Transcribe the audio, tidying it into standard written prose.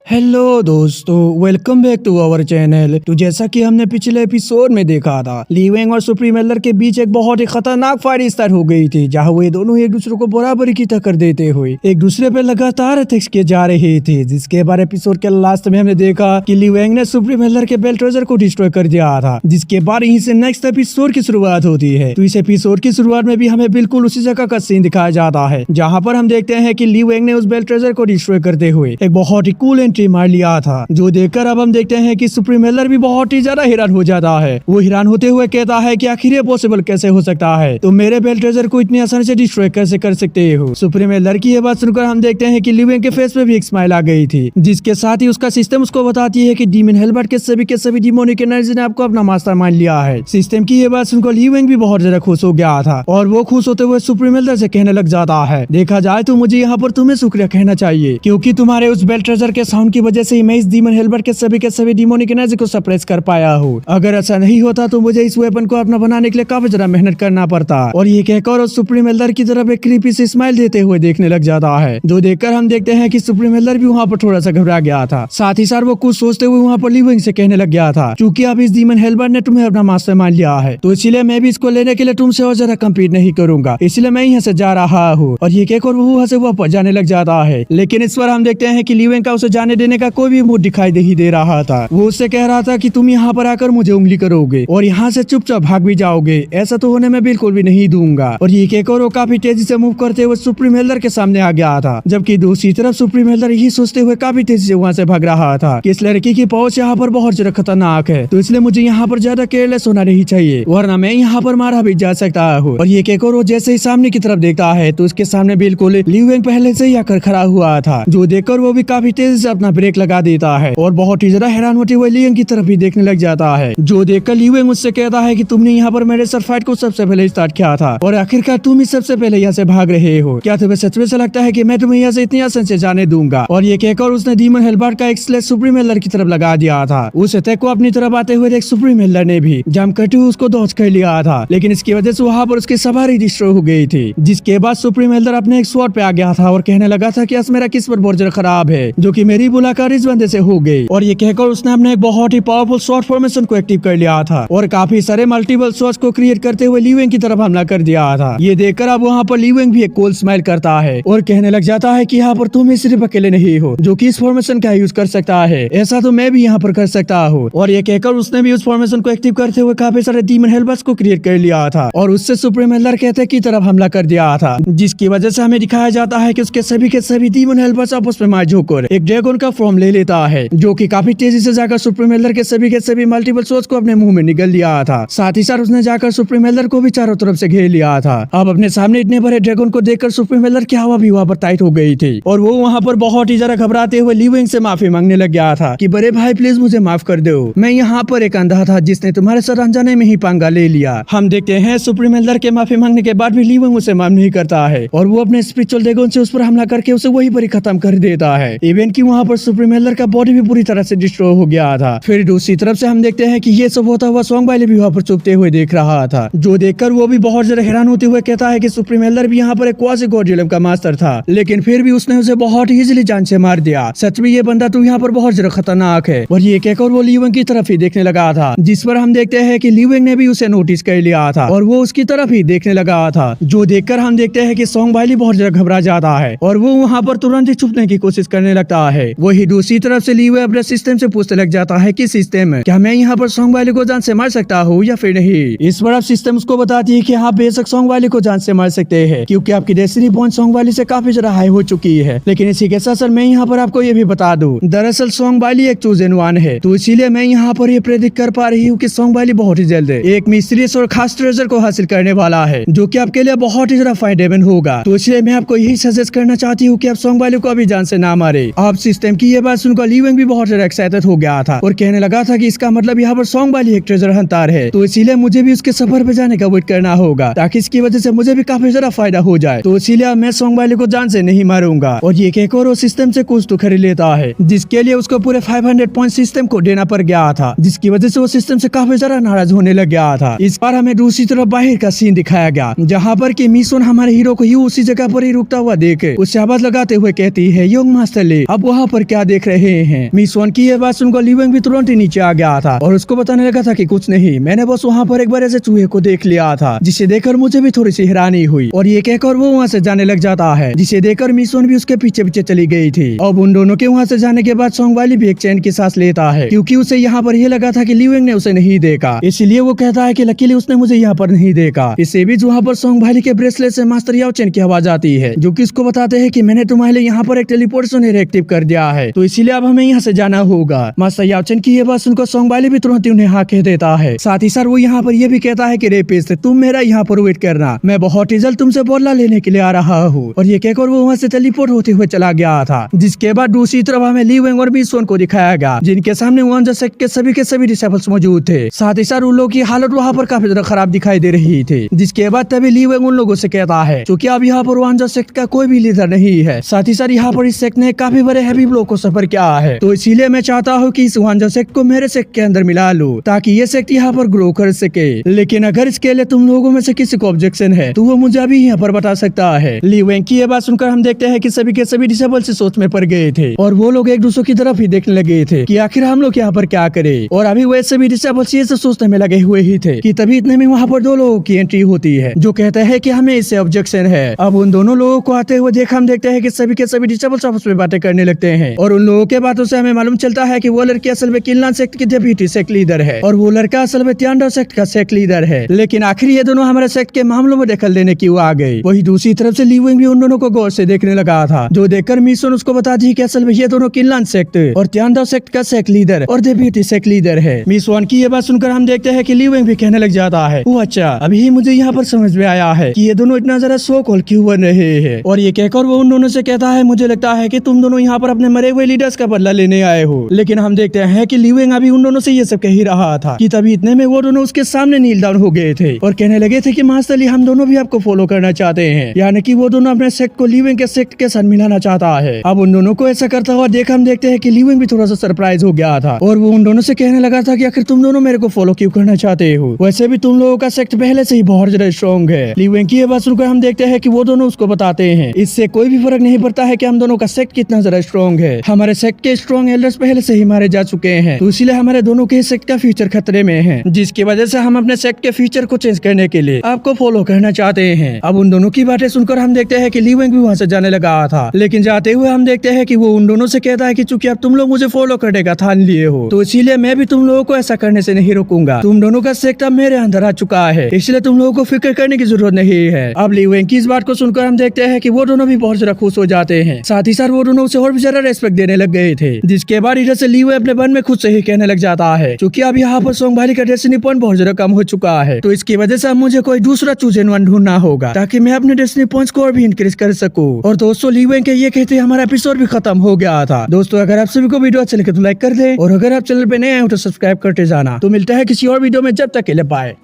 Hello दोस्तों, welcome back to our channel. तो जैसा कि हमने पिछले एपिसोड में देखा था, ली वेंग और सुप्रीम एल्डर के बीच एक बहुत ही खतरनाक फाइट स्टार्ट हो गई थी, जहां वो दोनों एक दूसरे को बराबरी की टक्कर देते हुए एक दूसरे पे लगातार अटैक्स किए जा रहे थे। जिसके बाद एपिसोड के लास्ट में हमने देखा कि ली वेंग ने सुप्रीम एल्डर के बेल्ट ट्रेजर को डिस्ट्रॉय कर दिया था। जिसके बाद यहीं से नेक्स्ट एपिसोड की शुरुआत होती है। तो इस एपिसोड की शुरुआत में भी हमें बिल्कुल उसी जगह का सीन दिखाया जाता है, जहाँ पर हम देखते हैं कि ली वेंग ने उस बेल्ट ट्रेजर को डिस्ट्रॉय करते हुए एक बहुत ही कूल एंट्री मार लिया था, जो देखकर अब हम देखते हैं कि सुप्रीम एल्डर भी बहुत ही ज्यादा हैरान हो जाता है। वो हैरान होते हुए कहता है कि आखिर ये पॉसिबल कैसे हो सकता है, तो मेरे बेल्ट ट्रेजर को इतनी आसानी से डिस्ट्रॉय कैसे कर सकते हो। सुप्रीम एल्डर की ये बात सुनकर हम देखते हैं कि ली वेंग के फेस पे भी एक स्माइल आ गई थी, जिसके साथ ही उसका सिस्टम उसको बताती है कि डीमन हेल्बर्ट के सभी डिमोनिक एनर्जी ने आपको अपना मास्टर मान लिया है। सिस्टम की ये बात सुनकर ली वेंग भी बहुत ज्यादा खुश हो गया था, और वो खुश होते हुए सुप्रीम एल्डर से कहने लग जाता है, देखा जाए तो मुझे यहाँ पर तुम्हें शुक्रिया कहना चाहिए, क्योंकि तुम्हारे उस बेल्ट ट्रेजर के साउंड की वजह से मैं इस डीमन हेल्बर्ट के सभी डिमोनिक एनर्जी को सप्रेस कर पाया हूँ। अगर ऐसा नहीं होता तो मुझे इस वेपन को अपना बनाने के लिए काफी ज्यादा मेहनत करना पड़ता। और ये कहकर और सुप्रीम एल्डर की तरफ एक क्रीपी से स्माइल देते हुए देखने लग जाता है, जो देखकर हम देखते हैं कि सुप्रीम एल्डर भी वहाँ पर थोड़ा सा घबरा गया था। साथ ही साथ वो कुछ सोचते हुए वहाँ पर ली वेंग से कहने लग गया था, क्योंकि अब इस डीमन हेल्बर्ट ने तुम्हें अपना मास्टर मान लिया है, तो इसीलिए मैं भी इसको लेने के लिए तुमसे और ज्यादा कम्पीट नहीं करूंगा, इसलिए मैं यहाँ से जा रहा हूँ। और ये कहकर वो वहाँ से वापस जाने लग जाता है। लेकिन इस बार हम देखते हैं कि ली वेंग का उसे जाने देने का कोई भी मूड दिखाई नहीं दे रहा था। वो उससे कह रहा था कि तुम यहाँ पर आकर मुझे उंगली करोगे और यहाँ से चुपचाप भाग भी जाओगे, ऐसा तो होने में बिल्कुल भी नहीं दूंगा। और ये कहकर वो काफी तेजी से मूव करते हुए सुप्रीम एल्डर के सामने आ गया था, जबकि दूसरी तरफ सुप्रीम एल्डर यही सोचते हुए काफी तेजी से वहाँ से भाग रहा था कि इस लड़की की पहुंच यहाँ पर बहुत ज्यादा खतरनाक है, तो इसलिए मुझे यहाँ पर ज्यादा केयरलेस होना नहीं चाहिए, वरना मैं यहाँ पर मारा भी जा सकता हूँ। और ये कहकर वो जैसे ही सामने की तरफ देखता है तो उसके सामने बिल्कुल ली वेंग पहले से ही आकर खड़ा हुआ था, जो देखकर वो भी काफी तेजी से अपना ब्रेक लगा देता है और बहुत ही ज्यादा हैरान होते हुए ली वेंग की तरफ भी देखने लग जाता है, जो देखकर ली वेंग मुझसे कहता है कि तुमने यहाँ पर मेरे साथ फाइट को सबसे पहले स्टार्ट किया था और आखिरकार तुम ही सबसे पहले यहाँ से भाग रहे हो। क्या तुम्हें सच में से लगता है कि मैं तुम्हें यहाँ से इतनी आसानी से जाने दूंगा? और ये कहकर उसने डीमन हेल्बर्ट का एक स्लेश सुप्रीम एल्डर की तरफ लगा दिया था। उस अटैक को अपनी तरफ आते हुए एक सुप्रीम एल्डर ने भी जम करते हुए उसको दौड़ कर लिया था, लेकिन इसकी वजह से वहाँ पर उसकी सवारी डिस्ट्रॉय हो गई थी। जिसके बाद सुप्रीम एल्डर अपने एक स्वॉर्ड पे आ गया था और कहने लगा था कि आज मेरा किस्मत बहुत ज्यादा खराब है, जो कि मेरी मुलाकात इस बंदे से हो गई। और ये कहकर उसने अपने एक बहुत ही पावरफुल स्वॉर्ड फॉर्मेशन को एक्टिव कर लिया था और काफी सारे मल्टीपल स्वॉर्ड्स को क्रिएट करते हुए ली वेंग की तरफ हमला कर दिया था। ये देखकर अब वहाँ पर ली वेंग भी एक कूल स्माइल करता है और कहने लग जाता है कि यहाँ पर तुम ही सिर्फ अकेले नहीं हो जो कि इस फॉर्मेशन का यूज कर सकता है, ऐसा तो मैं भी यहाँ पर कर सकता हूँ। और ये कहकर उसने भी उस फॉर्मेशन को एक्टिव करते हुए काफी सारे डीमन हेल्बर्ट्स को क्रिएट कर लिया था और उससे सुप्रीम एल्डर कहते की तरफ हमला कर दिया था, जिसकी वजह से हमें दिखाया जाता है कि उसके सभी डीमन हेल्बर्ट्स आपस में मार झोंककर एक ड्रैगन का फॉर्म ले लेता है, जो कि काफी तेजी से जाकर सुप्रीम एल्डर के सभी मल्टीपल सोर्स को अपने मुंह में निगल लिया था। साथ ही साथ उसने जाकर सुप्रीम एल्डर को भी चारों तरफ से घेर लिया था। अब अपने सामने इतने बड़े ड्रैगन को देखकर सुप्रीम एल्डर की हवा भी वहाँ पर टाइट हो गई थी और वो वहाँ पर बहुत ही ज्यादा घबराते हुए ली वेंग से माफी मांगने लग गया था कि बड़े भाई प्लीज मुझे माफ कर दो, मैं यहाँ पर एक अंधा था जिसने तुम्हारे साथ अनजाने में ही पंगा ले लिया। हम देखते हैं सुप्रीम एल्डर के माफी मांगने के बाद भी ली वेंग उसे माफ नहीं करता है और वो अपने स्पिरिचुअल ड्रैगन से उस पर हमला करके उसे वही पर खत्म कर देता है। इवन की वहाँ पर सुप्रीम एल्डर का बॉडी भी पूरी तरह से डिस्ट्रॉय हो गया था। फिर दूसरी तरफ से हम देखते हैं कि ये सब होता हुआ सॉन्ग वाले भी वहाँ पर चुपते हुए देख रहा था, जो देखकर वो भी बहुत ज्यादा हैरान होते हुए कहता है कि सुप्रीम एल्डर भी यहाँ पर एक क्वासी गॉड रियलम का मास्टर था, लेकिन फिर भी उसने उसे बहुत इजीली जान से मार दिया। सच में ये बंदा तो यहाँ पर बहुत ज्यादा खतरनाक है। और ये कहकर वो ली वेंग की तरफ ही देखने लगा था, जिस पर हम देखते हैं कि ली वेंग ने भी उसे नोटिस कर लिया था और वो उसकी तरफ ही देखने लगा था, जो देखकर हम देखते हैं कि सॉन्ग वाली बहुत ज्यादा घबरा जाता है और वो वहाँ पर तुरंत ही छुपने की कोशिश करने लगता है। वही दूसरी तरफ से ली वेंग अपने सिस्टम से पूछने लग जाता है कि सिस्टम क्या मैं यहाँ पर सॉन्ग वाले को जान से मार सकता हूँ या फिर नहीं। इस बार सिस्टम उसको बताती है कि हाँ बेशक सॉन्ग वाले को जान से मार सकते हैं, क्योंकि आपकी डेस्टिनी बॉन्ड सॉन्ग वाली से काफी ज्यादा हाई हो चुकी है। लेकिन इसी के साथ मैं यहाँ पर आपको ये भी बता दूं, दरअसल सॉन्ग वाली एक चूजन वन है, तो इसीलिए मैं यहाँ पर ये प्रेडिक्ट कर पा रही हूँ कि सॉन्ग वाली बहुत ही जल्द एक मिस्टीरियस और खास ट्रेजर को हासिल करने वाला है, जो कि आपके लिए बहुत ही ज्यादा फायदेमंद होगा। तो इसलिए मैं आपको यही सजेस्ट करना चाहती हूँ कि आप सॉन्ग वाले को अभी जान से ना मारे। आप सिस्टम की ये बात सुनकर ली वेंग भी बहुत ज्यादा एक्साइटेड हो गया था और कहने लगा था कि इसका मतलब यहाँ पर सॉन्ग वाली एक ट्रेजर हंटर है, तो इसीलिए मुझे भी उसके सफर पे जाने का वेट करना होगा, ताकि इसकी वजह से मुझे भी काफी ज्यादा फायदा हो जाए। तो इसीलिए मैं सॉन्ग वाले को जान से नहीं मारूंगा। और ये कहकर वो सिस्टम से कुछ तो खरीद लेता है, जिसके लिए उसको पूरे 500 पॉइंट सिस्टम को देना पड़ गया था, जिसकी वजह से वो सिस्टम से काफी ज्यादा नाराज होने लग गया था। इस बार हमें दूसरी तरफ बाहर का सीन दिखाया गया, जहाँ पर की मिसोन हमारे हीरो को यूं उसी जगह पर ही रुकता हुआ देख उसे आवाज लगाते हुए कहती है, योंग मास्टर ले। अब वहाँ पर क्या देख रहे हैं। मिस वन की ये बात सुनकर ली वेंग भी तुरंत ही नीचे आ गया था और उसको बताने लगा था कि कुछ नहीं, मैंने बस वहाँ पर एक बार ऐसे चूहे को देख लिया था, जिसे देखकर मुझे भी थोड़ी सी हैरानी हुई। और ये कहकर वो वहाँ से जाने लग जाता है, जिसे देखकर मिस वन भी उसके पीछे पीछे चली गई थी। अब उन दोनों के वहाँ से जाने के बाद सोंग वाली भी एक चैन की सांस लेता है, क्योंकि उसे यहाँ पर ये लगा था कि ली वेंग ने उसे नहीं देखा, इसलिए वो कहता है कि लकीली उसने मुझे यहाँ पर नहीं देखा। इससे भी वहाँ पर सोंग वाली के ब्रेसलेट से मास्टर याओ चैन की आवाज आती है, जो कि उसको बताते हैं कि मैंने तुम्हारे लिए यहाँ पर एक टेलीपोर्टेशन एक्टिव कर दिया है, तो इसीलिए अब हमें यहाँ से जाना होगा। मास्टर याओ चैन की ये बात सुनकर सोंग वाली भी तुरंत ही उन्हें हाँ कह देता है। साथ ही साथ वो यहाँ पर ये भी कहता है कि रेपिस्ट, तुम मेरा यहाँ पर वेट करना, मैं बहुत ही जल्द तुमसे बदला लेने के लिए आ रहा हूँ। और ये कहकर वो वहाँ से टेलीपोर्ट होते हुए चला गया था। जिसके बाद दूसरी तरफ हमें ली वेंग और मिस वन को दिखाया गया, जिनके सामने वन सेक्ट के सभी डिसेबल्स मौजूद थे। साथ ही साथ उन लोगों की हालत वहाँ पर काफी ज्यादा खराब दिखाई दे रही थी। जिसके बाद तभी ली वेंग उन लोगों से कहता है, क्योंकि अब यहाँ पर वन सेक्ट का कोई भी लीडर नहीं है, साथ ही साथ यहाँ पर इस सेक्ट ने काफी बड़े हैवी ब्लो को सफर किया है, तो इसीलिए मैं चाहता हूँ कि इस वन सेक्ट को मेरे सेक्ट के अंदर मिला लो, ताकि ये सेक्ट यहाँ पर ग्रो कर सके। लेकिन अगर इसके लिए तुम लोगों में से किसी को ऑब्जेक्शन है तो वो मुझे अभी यहाँ पर बता सकता है। ली वेंग की ये बात सुनकर हम देखते हैं कि सभी के सभी डिसेबल से सोच में पड़ गए थे और वो लोग एक दूसरे की तरफ ही देखने लगे थे कि आखिर हम लोग यहाँ पर क्या करें। और अभी वो सभी डिसेबल ये सोचने में लगे हुए ही थे कि तभी इतने में वहाँ पर दो लोगों की एंट्री होती है, जो कहते हैं कि हमें इससे ऑब्जेक्शन है। अब उन दोनों लोगों को आते हुए देख हम देखते हैं कि सभी के सभी डिसेबल्स आपस में बातें करने लगते हैं और उन लोगों के बातों से हमें मालूम चलता है कि वो लड़की असल में किनलान सेक्ट की डेप्यूटी सेक्ट लीडर है और वो लड़का असल में त्यानडाओ सेक्ट का सेक्ट लीडर है। लेकिन आखिर ये दोनों हमारे सेक्ट के मामलों में दखल देने की वो आ गई। वही दूसरी तरफ से ली वेंग भी उन दोनों को गौर से देखने लगा था, जो देखकर मिस वन उसको बता दी कि असल में ये दोनों किनलान सेक्ट और त्यानडाओ सेक्ट का सेक्ट लीडर और डेप्यूटी सेक्ट लीडर है। मिस वन की ये बात सुनकर हम देखते हैं कि ली वेंग भी कहने लग जाता है, ओ अच्छा, अभी मुझे यहाँ पर समझ में आया है कि ये दोनों इतना जरा सो कॉल क्यों बन रहे हैं। और ये कहकर वो उन दोनों से कहता है, मुझे लगता है कि तुम दोनों यहाँ पर अपने मरे हुए लीडर्स का बदला लेने आए हो। लेकिन हम देखते हैं कि ली वेंग अभी उन दोनों से ये सब कह ही रहा था कि तभी इतने में वो दोनों उसके सामने नील डाउन हो गए थे और कहने लगे थे कि मास्टर ली, हम दोनों भी आपको फॉलो करना चाहते हैं, यानी कि वो दोनों अपने सेक्ट को ली वेंग के सेक्ट के साथ मिलाना चाहता है। अब उन दोनों को ऐसा करता हुआ देख हम देखते हैं कि ली वेंग भी थोड़ा सा सरप्राइज हो गया था और वो उन दोनों से कहने लगा था कि आखिर तुम दोनों मेरे को फॉलो क्यों करना चाहते हो, वैसे भी तुम लोगों का सेक्ट पहले से ही बहुत ज्यादा स्ट्रॉन्ग है। ली वेंग की ये बात सुनकर हम देखते हैं कि वो दोनों उसको बताते हैं, इससे कोई भी फर्क नहीं पड़ता है कि हम दोनों का सेक्ट कितना ज्यादा स्ट्रॉन्ग है, हमारे सेक्ट के स्ट्रॉन्ग एल्डर्स पहले से ही मारे जा चुके हैं, तो इसीलिए हमारे दोनों के सेक्ट का फ्यूचर खतरे में है, जिसकी वजह से हम अपने सेक्ट के फ्यूचर को चेंज करने के लिए आपको फॉलो करना चाहते हैं। अब उन दोनों की बातें सुनकर हम देखते हैं कि ली वेंग भी वहाँ से जाने लगा था, लेकिन जाते हुए हम देखते हैं कि वो उन दोनों से कहता है कि चूंकि अब तुम लोग मुझे फॉलो करने का ठान लिए हो, तो इसीलिए मैं भी तुम लोगों को ऐसा करने से नहीं रोकूंगा। तुम दोनों का सेक्ट अब मेरे अंदर आ चुका है, इसलिए तुम लोगों को फिक्र करने की जरूरत नहीं है। अब ली वेंग की इस बात को सुनकर हम देखते हैं कि वो दोनों भी बहुत ज्यादा खुश हो जाते हैं, साथ ही साथ वो दोनों उसे और भी ज्यादा रेस्पेक्ट देने लग गए थे। जिसके बाद इधर से ली वेंग अपने मन में खुद से ही कहने लग जाता है, क्योंकि अब यहाँ पर सोंग भाई का डेस्टिनी पॉइंट बहुत ज्यादा कम हो चुका है, तो इसकी वजह से अब मुझे कोई दूसरा चूजन वन ढूंढना होगा ताकि मैं अपने डेस्टिनी पॉइंट्स को और भी इंक्रीज कर सकूं। और दोस्तों, ली वेंग के ये कहते हमारा एपिसोड भी खत्म हो गया था। दोस्तों, अगर आप सभी को वीडियो अच्छा लगे तो लाइक कर दे और अगर आप चैनल पे नए हैं तो सब्सक्राइब करते जाना। तो मिलता है किसी और वीडियो में, जब तक के लिए बाय।